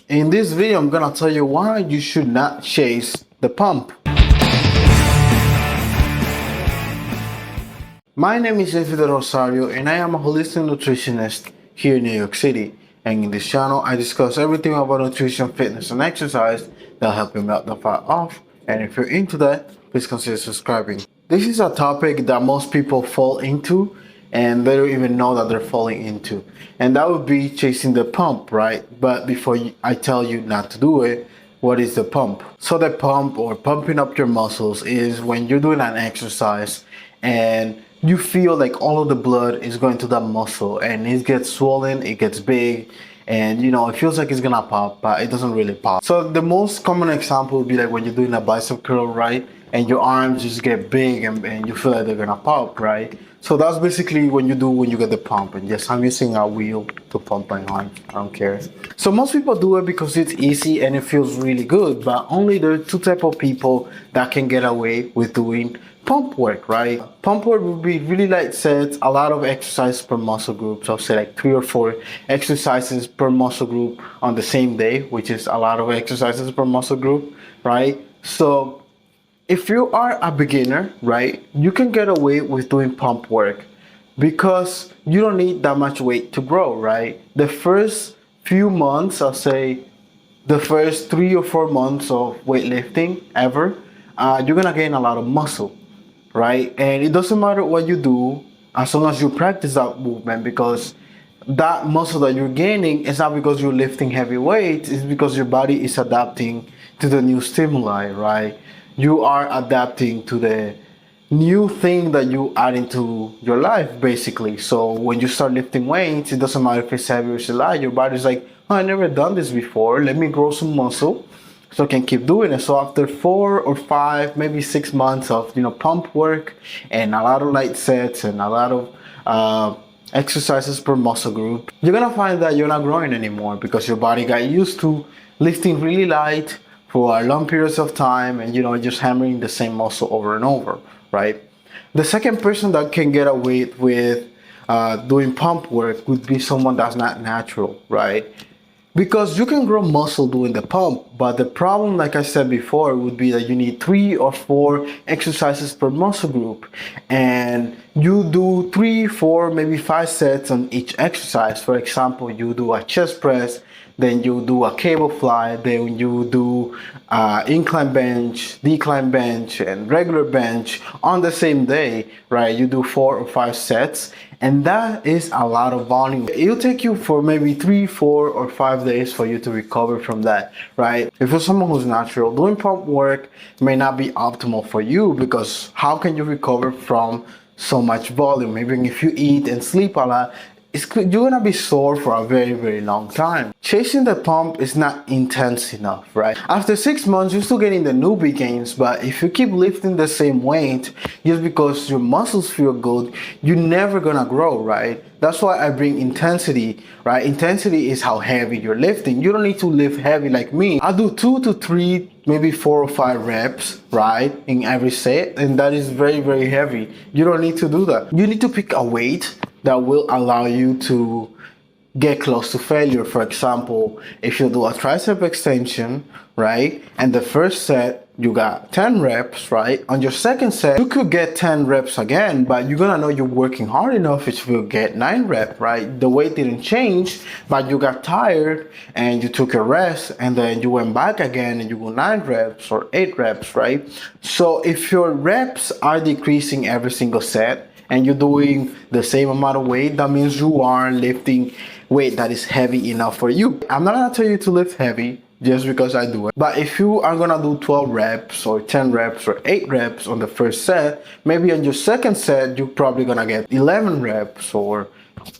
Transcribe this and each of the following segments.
In this video, I'm gonna tell you why you should not chase the pump. My name is Neyfi Del Rosario and I am a holistic nutritionist here in New York City. And in this channel, I discuss everything about nutrition, fitness, and exercise that'll help you melt the fat off. And if you're into that, please consider subscribing. This is a topic that most people fall into and they don't even know that they're falling into. And that would be chasing the pump, right? But before I tell you not to do it, what is the pump? So the pump, or pumping up your muscles, is when you're doing an exercise and you feel like all of the blood is going to that muscle and it gets swollen, it gets big, and it feels like it's gonna pop, but it doesn't really pop. So the most common example would be like when you're doing a bicep curl, right? And your arms just get big and you feel like they're gonna pop, right? So that's basically when you get the pump. And yes, I'm using a wheel to pump my arms, I don't care. So most people do it because it's easy and it feels really good, but only there are two types of people that can get away with doing pump work, right? Pump work would be really light sets, a lot of exercises per muscle group. So I'll say like 3 or 4 exercises per muscle group on the same day, which is a lot of exercises per muscle group, right? So if you are a beginner, right, you can get away with doing pump work because you don't need that much weight to grow, right? The first few months, I'll say the first 3 or 4 months of weightlifting ever, you're gonna gain a lot of muscle, right? And it doesn't matter what you do as long as you practice that movement, because that muscle that you're gaining is not because you're lifting heavy weights, it's because your body is adapting to the new stimuli, right? You are adapting to the new thing that you add into your life, basically. So when you start lifting weights, it doesn't matter if it's heavy or it's light, your body's like, oh, I never done this before, let me grow some muscle so I can keep doing it. So after 4 or 5, maybe 6 months of pump work and a lot of light sets and a lot of exercises per muscle group, you're gonna find that you're not growing anymore because your body got used to lifting really light for long periods of time and just hammering the same muscle over and over, right? The second person that can get away with doing pump work would be someone that's not natural, right? Because you can grow muscle doing the pump, but the problem, like I said before, would be that you need 3 or 4 exercises per muscle group, and you do 3, 4, maybe 5 sets on each exercise. For example, you do a chest press, then you do a cable fly, then you do incline bench, decline bench, and regular bench on the same day, right? You do 4 or 5 sets, and that is a lot of volume. It'll take you for maybe 3, 4, or 5 days for you to recover from that, right? If you're someone who's natural, doing pump work may not be optimal for you, because how can you recover from so much volume? Even if you eat and sleep a lot, you're gonna be sore for a very, very long time. Chasing the pump is not intense enough, right? After 6 months, you're still getting the newbie gains, but if you keep lifting the same weight just because your muscles feel good, you're never gonna grow, right? That's why I bring intensity, right? Intensity is how heavy you're lifting. You don't need to lift heavy like me. I do 2 to 3, maybe 4 or 5 reps, right, in every set, and that is very, very heavy. You don't need to do that. You need to pick a weight that will allow you to get close to failure. For example, if you do a tricep extension, right, and the first set you got 10 reps, right, on your second set you could get 10 reps again, but you're gonna know you're working hard enough if you get 9 reps, right? The weight didn't change, but you got tired and you took a rest, and then you went back again and you go 9 reps or 8 reps, right? So if your reps are decreasing every single set and you're doing the same amount of weight, that means you are lifting weight that is heavy enough for you. I'm not gonna tell you to lift heavy just because I do it, but if you are gonna do 12 reps or 10 reps or 8 reps on the first set, maybe on your second set you're probably gonna get 11 reps or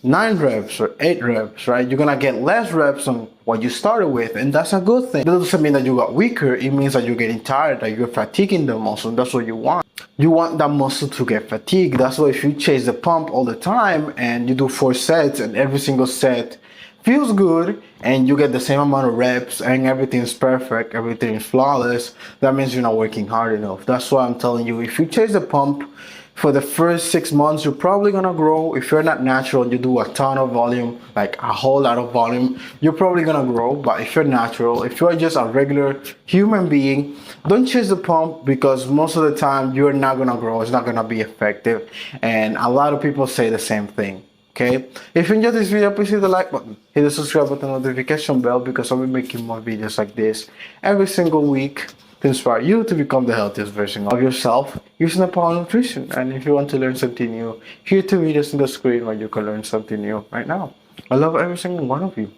9 reps or 8 reps, right? You're gonna get less reps on what you started with, and that's a good thing. That doesn't mean that you got weaker, it means that you're getting tired, that you're fatiguing the muscle, and that's what you want. You want that muscle to get fatigued. That's why if you chase the pump all the time and you do 4 sets and every single set feels good and you get the same amount of reps and everything's perfect, everything is flawless, that means you're not working hard enough. That's why I'm telling you, if you chase the pump For the first 6 months, you're probably gonna grow. If you're not natural and you do a ton of volume, like a whole lot of volume, you're probably gonna grow. But if you're natural, if you're just a regular human being, don't chase the pump, because most of the time you're not gonna grow. It's not gonna be effective. And a lot of people say the same thing. Okay, if you enjoyed this video, please hit the like button, hit the subscribe button, notification bell, because I'll be making more videos like this every single week to inspire you to become the healthiest version of yourself using the power of nutrition. And if you want to learn something new, here are 2 videos on the screen where you can learn something new right now. I love every single one of you.